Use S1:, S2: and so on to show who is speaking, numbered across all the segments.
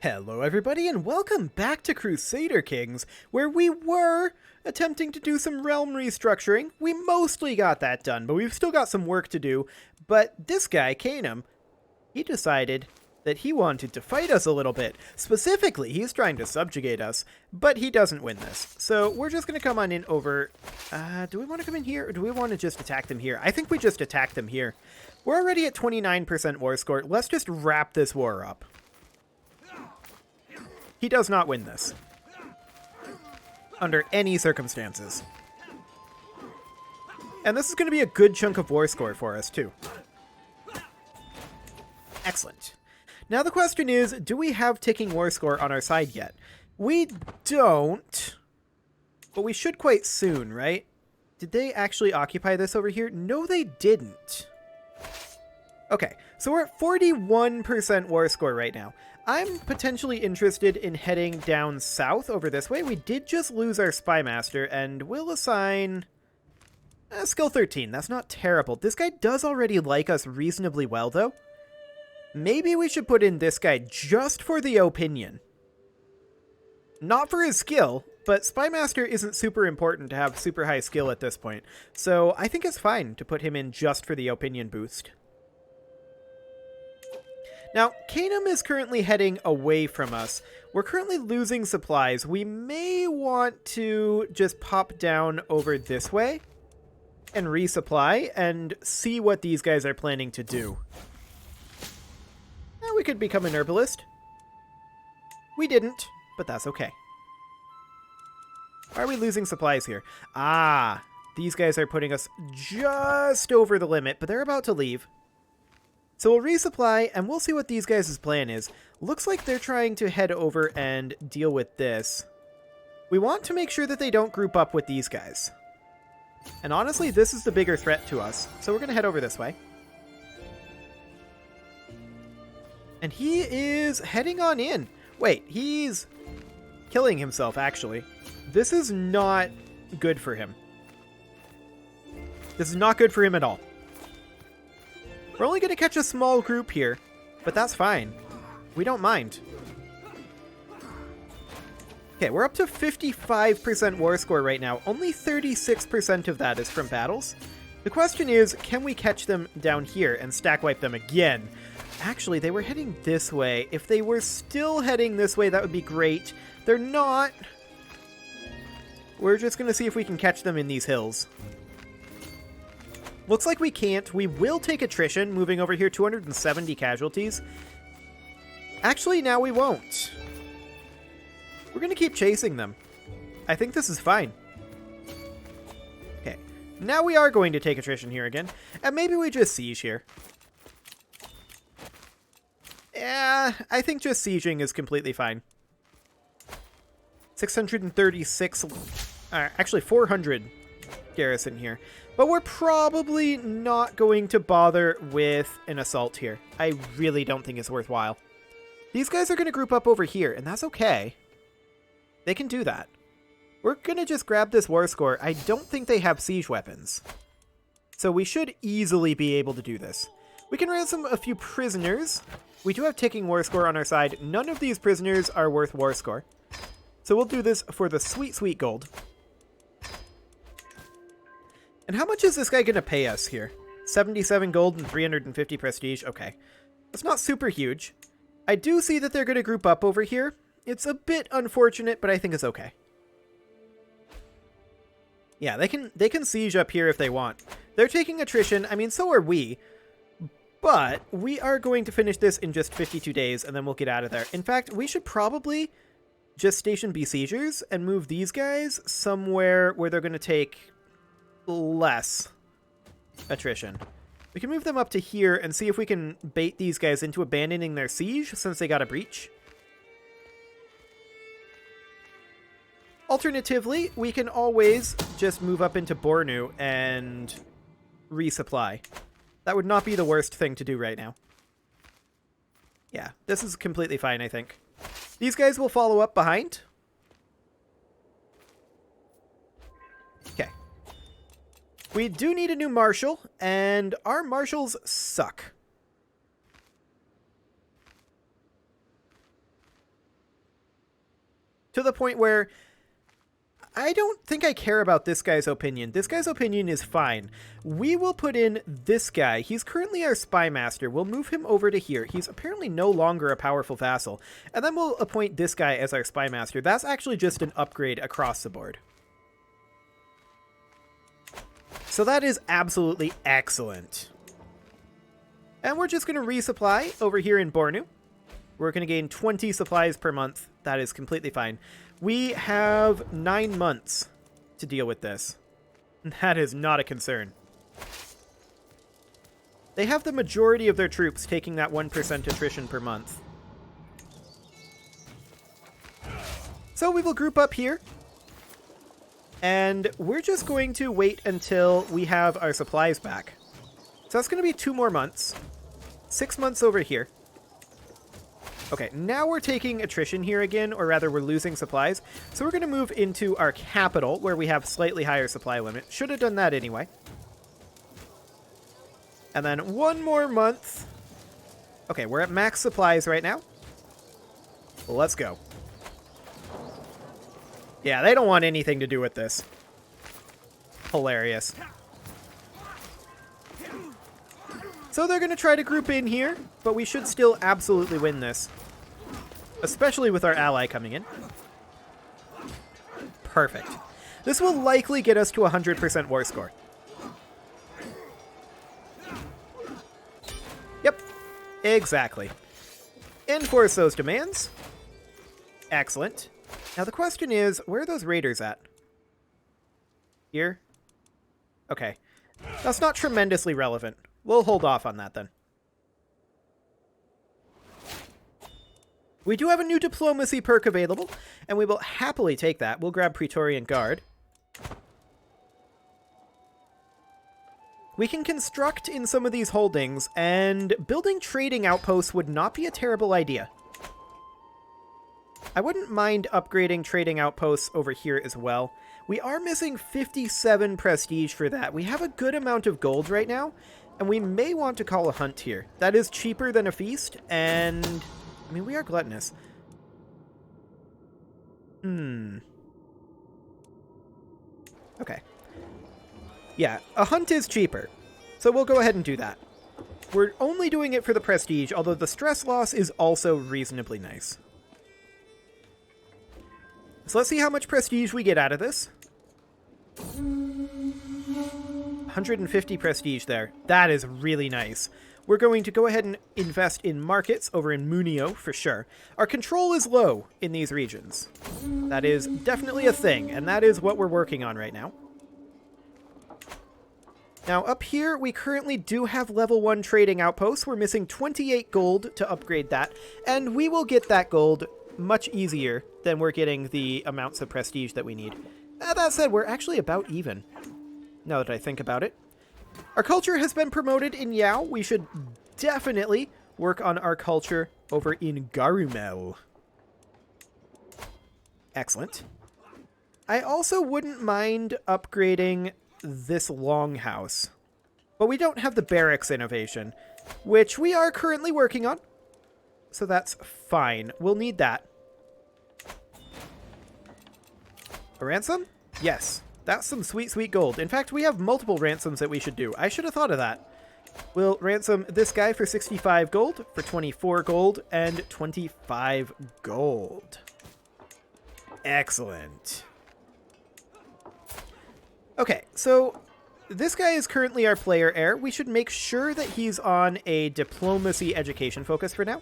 S1: Hello everybody and welcome back to Crusader Kings, where we were attempting to do some realm restructuring. We mostly got that done, but we've still got some work to do. But this guy, Kanem, he decided that he wanted to fight us a little bit. Specifically, he's trying to subjugate us, but he doesn't win this. So we're just going to come on in over... do we want to come in here, or do we want to just attack them here? I think we just attack them here. We're already at 29% war score. Let's just wrap this war up. He does not win this. Under any circumstances. And this is going to be a good chunk of war score for us, too. Excellent. Now the question is, do we have ticking war score on our side yet? We don't. But we should quite soon, right? Did they actually occupy this over here? No, they didn't. Okay, so we're at 41% war score right now. I'm potentially interested in heading down south over this way. We did just lose our Spy Master, and we'll assign skill 13. That's not terrible. This guy does already like us reasonably well, though. Maybe we should put in this guy just for the opinion. Not for his skill, but Spy Master isn't super important to have super high skill at this point. So I think it's fine to put him in just for the opinion boost. Now, Kanem is currently heading away from us. We're currently losing supplies. We may want to just pop down over this way and resupply and see what these guys are planning to do. We could become an herbalist. We didn't, but that's okay. Why are we losing supplies here? Ah, these guys are putting us just over the limit, but they're about to leave. So we'll resupply, and we'll see what these guys' plan is. Looks like they're trying to head over and deal with this. We want to make sure that they don't group up with these guys. And honestly, this is the bigger threat to us. So we're going to head over this way. And he is heading on in. Wait, he's killing himself, actually. This is not good for him. This is not good for him at all. We're only going to catch a small group here, but that's fine. We don't mind. Okay, we're up to 55% war score right now. Only 36% of that is from battles. The question is, can we catch them down here and stack wipe them again? Actually, they were heading this way. If they were still heading this way, that would be great. They're not. We're just going to see if we can catch them in these hills. Looks like we can't. We will take attrition, moving over here, 270 casualties. Actually, now we won't. We're going to keep chasing them. I think this is fine. Okay, now we are going to take attrition here again, and maybe we just siege here. Yeah, I think just sieging is completely fine. 636, actually 400 garrison here. But we're probably not going to bother with an assault here. I really don't think it's worthwhile. These guys are going to group up over here, and that's okay. They can do that. We're going to just grab this war score. I don't think they have siege weapons. So we should easily be able to do this. We can ransom a few prisoners. We do have ticking war score on our side. None of these prisoners are worth war score. So we'll do this for the sweet, sweet gold. And how much is this guy going to pay us here? 77 gold and 350 prestige. Okay. That's not super huge. I do see that they're going to group up over here. It's a bit unfortunate, but I think it's okay. Yeah, they can siege up here if they want. They're taking attrition. I mean, so are we. But we are going to finish this in just 52 days, and then we'll get out of there. In fact, we should probably just station besiegers and move these guys somewhere where they're going to take less attrition. We can move them up to here and see if we can bait these guys into abandoning their siege since they got a breach. Alternatively, we can always just move up into Bornu and resupply. That would not be the worst thing to do right now. Yeah, this is completely fine, I think. These guys will follow up behind. Okay. We do need a new marshal, and our marshals suck. To the point where I don't think I care about this guy's opinion. This guy's opinion is fine. We will put in this guy. He's currently our spy master. We'll move him over to here. He's apparently no longer a powerful vassal. And then we'll appoint this guy as our spy master. That's actually just an upgrade across the board. So that is absolutely excellent. And we're just going to resupply over here in Bornu. We're going to gain 20 supplies per month. That is completely fine. We have 9 months to deal with this. That is not a concern. They have the majority of their troops taking that 1% attrition per month. So we will group up here. And we're just going to wait until we have our supplies back. So that's going to be 2 more months. 6 months over here. Okay, now we're taking attrition here again, or rather we're losing supplies. So we're going to move into our capital, where we have slightly higher supply limit. Should have done that anyway. And then 1 more month. Okay, we're at max supplies right now. Let's go. Yeah, they don't want anything to do with this. Hilarious. So they're going to try to group in here, but we should still absolutely win this. Especially with our ally coming in. Perfect. This will likely get us to 100% war score. Yep, exactly. Enforce those demands. Excellent. Now the question is, where are those raiders at? Here? Okay. That's not tremendously relevant. We'll hold off on that then. We do have a new diplomacy perk available, and we will happily take that. We'll grab Praetorian Guard. We can construct in some of these holdings, and building trading outposts would not be a terrible idea. I wouldn't mind upgrading trading outposts over here as well. We are missing 57 prestige for that. We have a good amount of gold right now, and we may want to call a hunt here. That is cheaper than a feast, and I mean, we are gluttonous. Okay. Yeah, a hunt is cheaper, so we'll go ahead and do that. We're only doing it for the prestige, although the stress loss is also reasonably nice. So let's see how much prestige we get out of this. 150 prestige there. That is really nice. We're going to go ahead and invest in markets over in Munio for sure. Our control is low in these regions. That is definitely a thing, and that is what we're working on right now. Now up here, we currently do have level 1 trading outposts. We're missing 28 gold to upgrade that, and we will get that gold much easier than we're getting the amounts of prestige that we need. That said, we're actually about even, now that I think about it. Our culture has been promoted in Yao. We should definitely work on our culture over in Garumel. Excellent. I also wouldn't mind upgrading this longhouse, but we don't have the barracks innovation, which we are currently working on. So that's fine. We'll need that. A ransom? Yes. That's some sweet, sweet gold. In fact, we have multiple ransoms that we should do. I should have thought of that. We'll ransom this guy for 65 gold, for 24 gold, and 25 gold. Excellent. Okay, so this guy is currently our player heir. We should make sure that he's on a diplomacy education focus for now.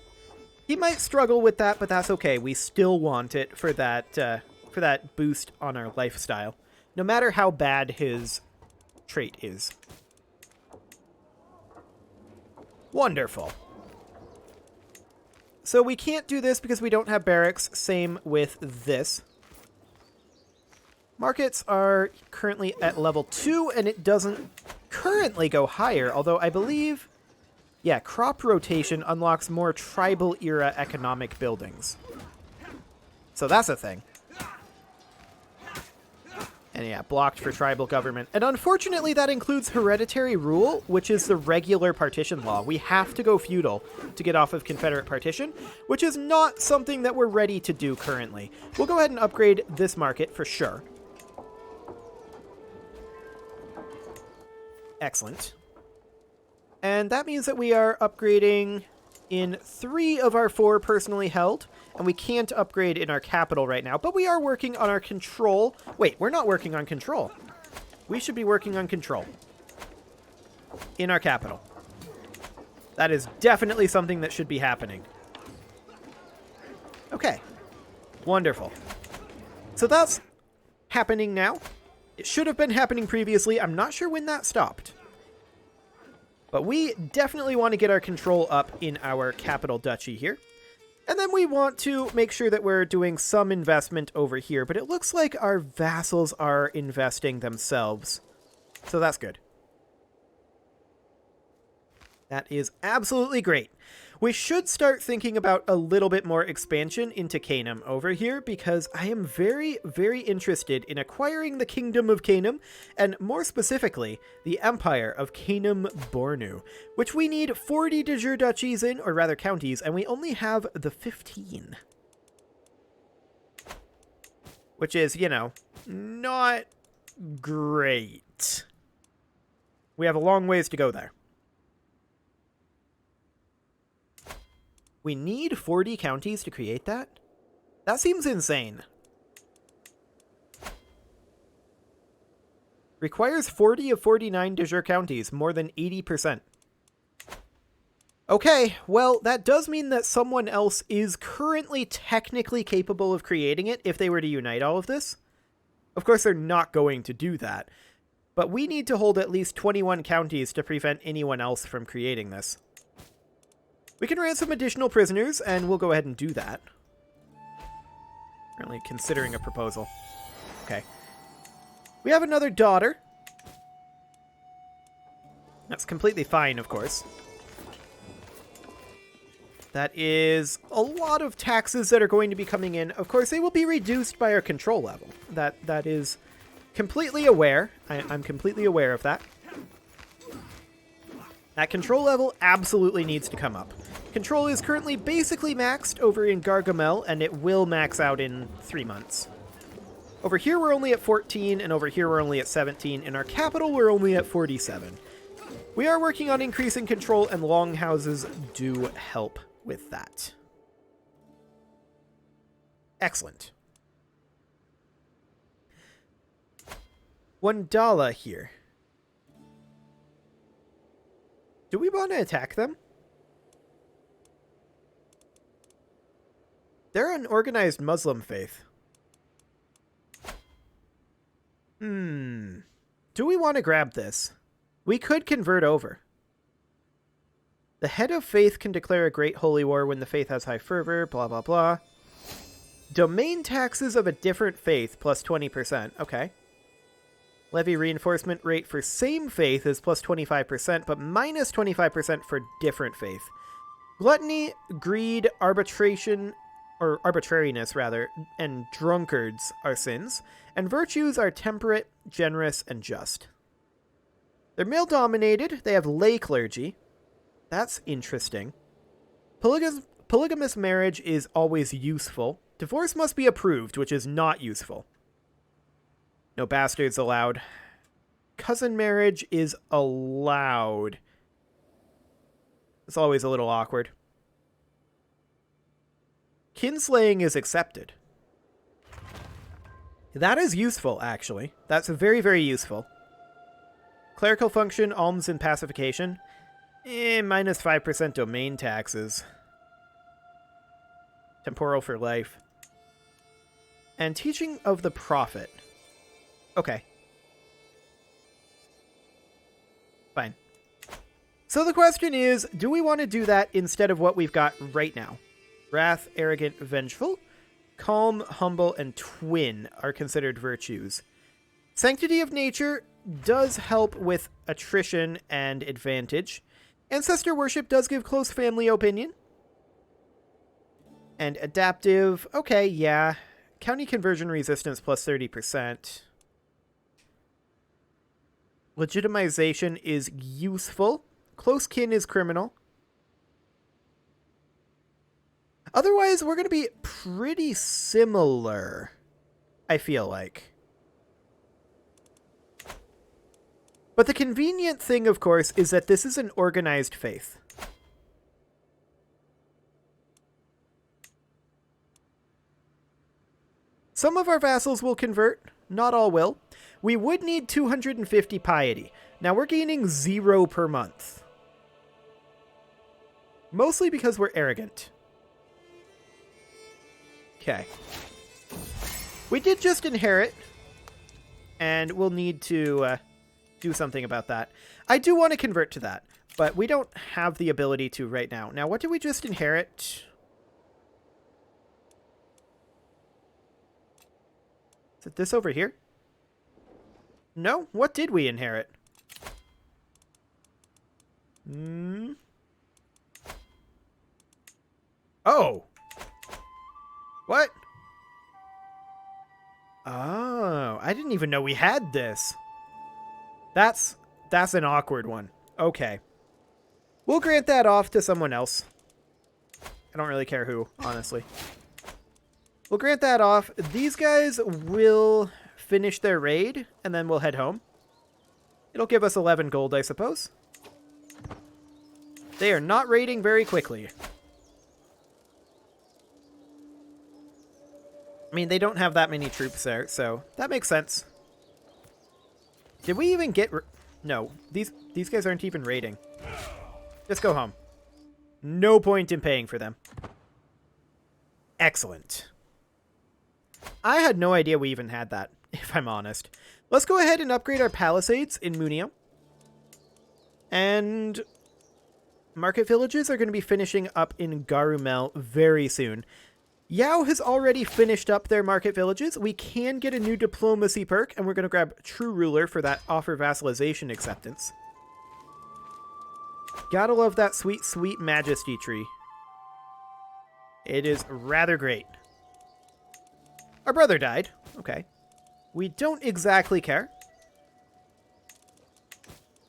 S1: He might struggle with that, but that's okay. We still want it for that boost on our lifestyle, no matter how bad his trait is. Wonderful. So we can't do this because we don't have barracks. Same with this. Markets are currently at level 2, and it doesn't currently go higher, although I believe, yeah, crop rotation unlocks more tribal-era economic buildings. So that's a thing. And yeah, blocked for tribal government. And unfortunately, that includes hereditary rule, which is the regular partition law. We have to go feudal to get off of Confederate partition, which is not something that we're ready to do currently. We'll go ahead and upgrade this market for sure. Excellent. And that means that we are upgrading in 3 of our 4 personally held, and we can't upgrade in our capital right now, but we are working on our control. Wait, we're not working on control. We should be working on control in our capital. That is definitely something that should be happening. Okay, wonderful. So that's happening now. It should have been happening previously. I'm not sure when that stopped. But we definitely want to get our control up in our capital duchy here. And then we want to make sure that we're doing some investment over here. But it looks like our vassals are investing themselves. So that's good. That is absolutely great. We should start thinking about a little bit more expansion into Kanem over here, because I am very, very interested in acquiring the Kingdom of Kanem, and more specifically, the Empire of Kanem-Bornu, which we need 40 de jure duchies in, or rather counties, and we only have the 15. Which is, you know, not great. We have a long ways to go there. We need 40 counties to create that? That seems insane. Requires 40 of 49 de jure counties, more than 80%. Okay, well, that does mean that someone else is currently technically capable of creating it if they were to unite all of this. Of course, they're not going to do that. But we need to hold at least 21 counties to prevent anyone else from creating this. We can ransom additional prisoners, and we'll go ahead and do that. Currently considering a proposal. Okay. We have another daughter. That's completely fine, of course. That is a lot of taxes that are going to be coming in. Of course, they will be reduced by our control level. That is completely aware. I'm completely aware of that. That control level absolutely needs to come up. Control is currently basically maxed over in Gargamel, and it will max out in 3 months. Over here we're only at 14, and over here we're only at 17. In our capital we're only at 47. We are working on increasing control, and longhouses do help with that. Excellent. Wandala here. Do we want to attack them? They're an organized Muslim faith. Do we want to grab this? We could convert over. The head of faith can declare a great holy war when the faith has high fervor, blah, blah, blah. Domain taxes of a different faith, plus 20%. Okay. Levy reinforcement rate for same faith is plus 25%, but minus 25% for different faith. Gluttony, greed, arbitration, or arbitrariness rather, and drunkards are sins, and virtues are temperate, generous, and just. They're male-dominated. They have lay clergy. That's interesting. Polygamous marriage is always useful. Divorce must be approved, which is not useful. No bastards allowed. Cousin marriage is allowed. It's always a little awkward. Kinslaying is accepted. That is useful, actually. That's very, very useful. Clerical function, alms, and pacification. Minus 5% domain taxes. Temporal for life. And teaching of the prophet. Okay. Fine. So the question is, do we want to do that instead of what we've got right now? Wrath, arrogant, vengeful. Calm, humble, and twin are considered virtues. Sanctity of nature does help with attrition and advantage. Ancestor worship does give close family opinion. And adaptive, okay, yeah. County conversion resistance plus 30%. Legitimization is useful. Close kin is criminal. Otherwise, we're going to be pretty similar, I feel like. But the convenient thing, of course, is that this is an organized faith. Some of our vassals will convert, not all will. We would need 250 piety. Now we're gaining 0 per month. Mostly because we're arrogant. Okay. We did just inherit, and we'll need to do something about that. I do want to convert to that, but we don't have the ability to right now. Now, what did we just inherit? Is it this over here? No? What did we inherit? Oh! What? Oh, I didn't even know we had this. That's an awkward one. Okay. We'll grant that off to someone else. I don't really care who, honestly. We'll grant that off. These guys will finish their raid, and then we'll head home. It'll give us 11 gold, I suppose. They are not raiding very quickly. I mean, they don't have that many troops there, so that makes sense. Did we even get... No, these guys aren't even raiding. Just go home. No point in paying for them. Excellent. I had no idea we even had that, if I'm honest. Let's go ahead and upgrade our palisades in Munio. And market villages are going to be finishing up in Garumel very soon. Yao has already finished up their market villages. We can get a new diplomacy perk, and we're going to grab True Ruler for that offer vassalization acceptance. Gotta love that sweet, sweet majesty tree. It is rather great. Our brother died. Okay. We don't exactly care.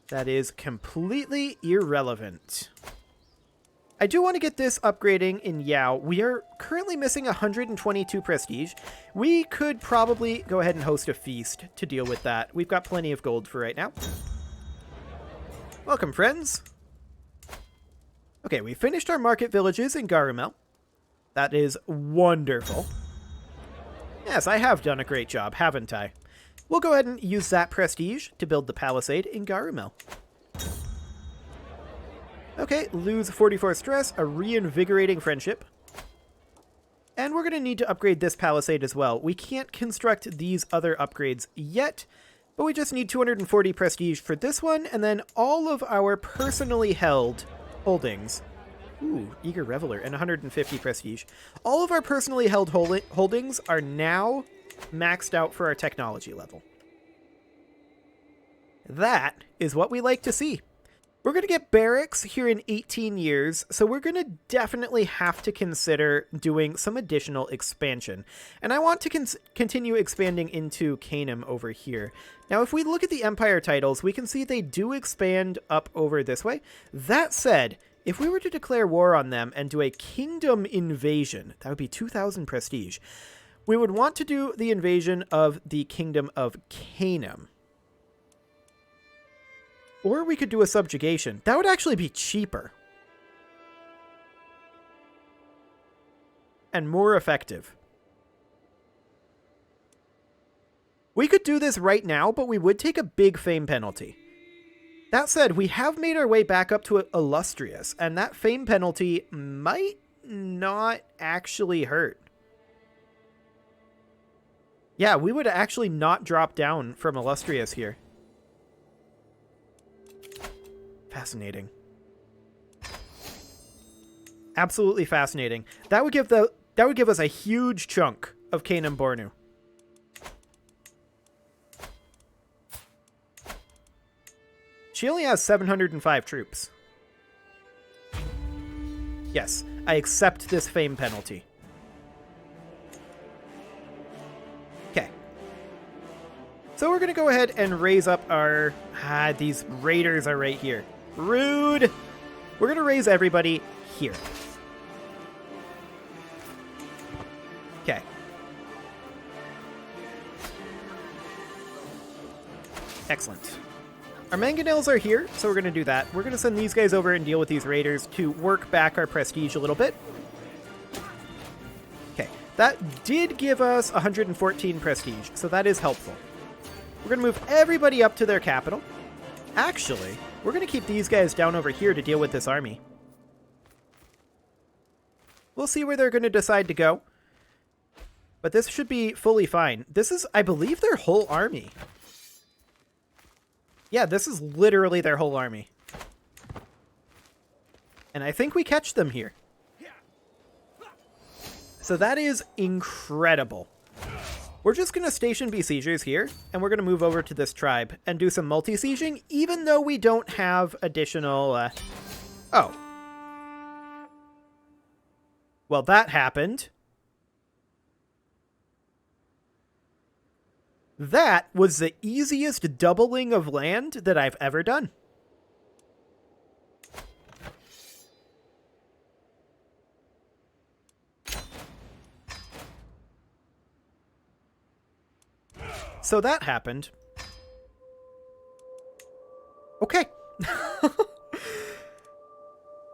S1: That is completely irrelevant. I do want to get this upgrading in Yao. We are currently missing 122 prestige. We could probably go ahead and host a feast to deal with that. We've got plenty of gold for right now. Welcome, friends. Okay, we finished our market villages in Garumel. That is wonderful. Yes, I have done a great job, haven't I? We'll go ahead and use that prestige to build the palisade in Garumel. Okay, lose 44 stress, a reinvigorating friendship. And we're going to need to upgrade this palisade as well. We can't construct these other upgrades yet, but we just need 240 prestige for this one, and then all of our personally held holdings. Ooh, Eager Reveler, and 150 prestige. All of our personally held holdings are now maxed out for our technology level. That is what we like to see. We're going to get barracks here in 18 years, so we're going to definitely have to consider doing some additional expansion. And I want to continue expanding into Kanem over here. Now, if we look at the Empire titles, we can see they do expand up over this way. That said, if we were to declare war on them and do a kingdom invasion, that would be 2,000 prestige. We would want to do the invasion of the Kingdom of Kanem. Or we could do a subjugation. That would actually be cheaper. And more effective. We could do this right now, but we would take a big fame penalty. That said, we have made our way back up to Illustrious, and that fame penalty might not actually hurt. Yeah, we would actually not drop down from Illustrious here. Fascinating. Absolutely fascinating. That would give us a huge chunk of Kanem Bornu. She only has 705 troops. Yes, I accept this fame penalty. So So we're going to go ahead and raise up our... these raiders are right here. Rude! We're going to raise everybody here. Okay. Excellent. Our mangonels are here, so we're going to do that. We're going to send these guys over and deal with these raiders to work back our prestige a little bit. Okay, that did give us 114 prestige, so that is helpful. We're going to move everybody up to their capital. Actually, we're going to keep these guys down over here to deal with this army. We'll see where they're going to decide to go. But this should be fully fine. This is, I believe, their whole army. Yeah, this is literally their whole army. And I think we catch them here. So that is incredible. We're just going to station besiegers here, and we're going to move over to this tribe and do some multi-sieging, even though we don't have additional... Oh. Well, that happened. That was the easiest doubling of land that I've ever done. So that happened. Okay.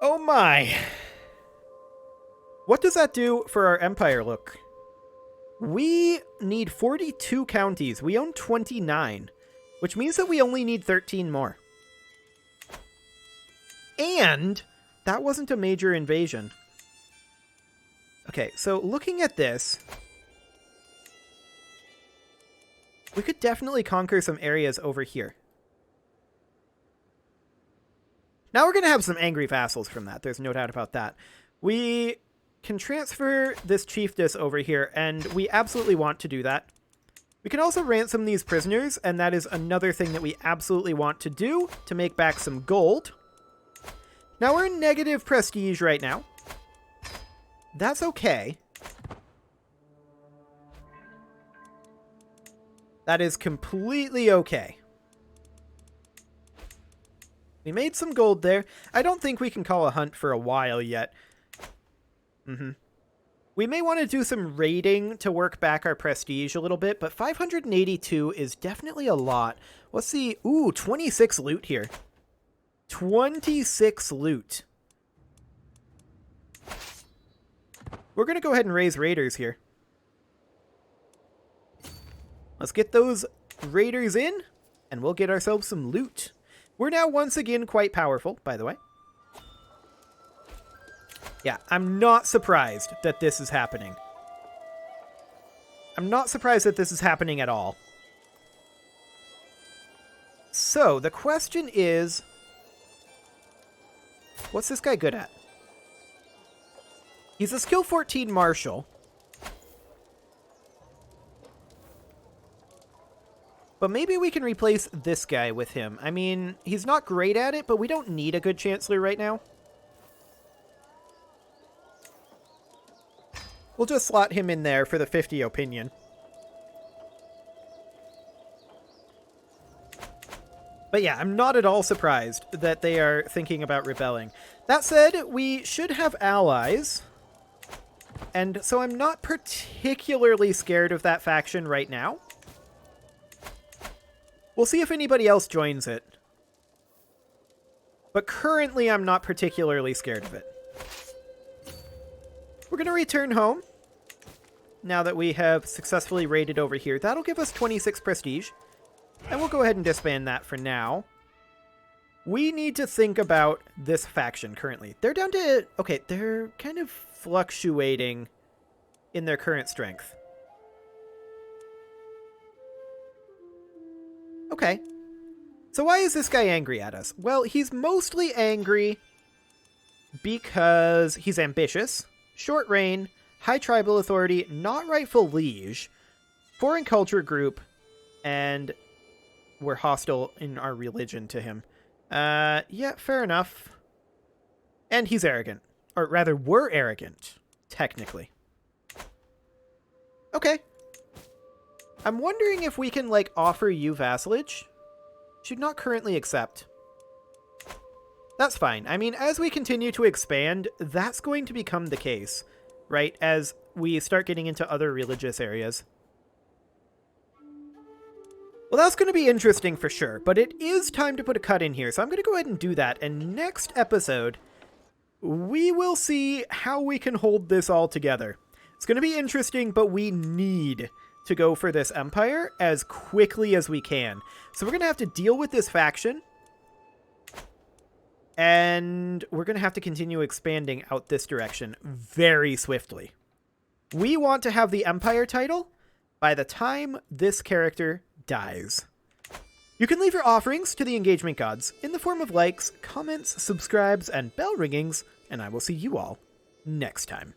S1: Oh my. What does that do for our empire look? We need 42 counties. We own 29, which means that we only need 13 more. And that wasn't a major invasion. Okay, so looking at this, we could definitely conquer some areas over here. Now we're going to have some angry vassals from that. There's no doubt about that. We can transfer this chiefess over here, and we absolutely want to do that. We can also ransom these prisoners, and that is another thing that we absolutely want to do to make back some gold. Now we're in negative prestige right now. That's okay. That is completely okay. We made some gold there. I don't think we can call a hunt for a while yet. We may want to do some raiding to work back our prestige a little bit, but 582 is definitely a lot. Let's see. Ooh, 26 loot here. 26 loot. We're going to go ahead and raise raiders here. Let's get those raiders in, and we'll get ourselves some loot. We're now once again quite powerful, by the way. Yeah, I'm not surprised that this is happening. I'm not surprised that this is happening at all. So, the question is, what's this guy good at? He's a skill 14 marshal. But maybe we can replace this guy with him. I mean, he's not great at it, but we don't need a good chancellor right now. We'll just slot him in there for the 50 opinion. But yeah, I'm not at all surprised that they are thinking about rebelling. That said, we should have allies. And so I'm not particularly scared of that faction right now. We'll see if anybody else joins it. But currently, I'm not particularly scared of it. We're going to return home. Now that we have successfully raided over here. That'll give us 26 prestige. And we'll go ahead and disband that for now. We need to think about this faction currently. They're down to... Okay, they're kind of fluctuating in their current strength. Okay. So why is this guy angry at us? Well, he's mostly angry because he's ambitious, short reign, high tribal authority, not rightful liege, foreign culture group, and we're hostile in our religion to him. Yeah, fair enough. And he's arrogant. Or rather, we're arrogant, technically. Okay. I'm wondering if we can, like, offer you vassalage. Should not currently accept. That's fine. I mean, as we continue to expand, that's going to become the case, right? As we start getting into other religious areas. Well, that's going to be interesting for sure, but it is time to put a cut in here, so I'm going to go ahead and do that, and next episode, we will see how we can hold this all together. It's going to be interesting, but we need to go for this empire as quickly as we can. So we're going to have to deal with this faction, and we're going to have to continue expanding out this direction very swiftly. We want to have the empire title by the time this character dies. You can leave your offerings to the engagement gods in the form of likes, comments, subscribes, and bell ringings, and I will see you all next time.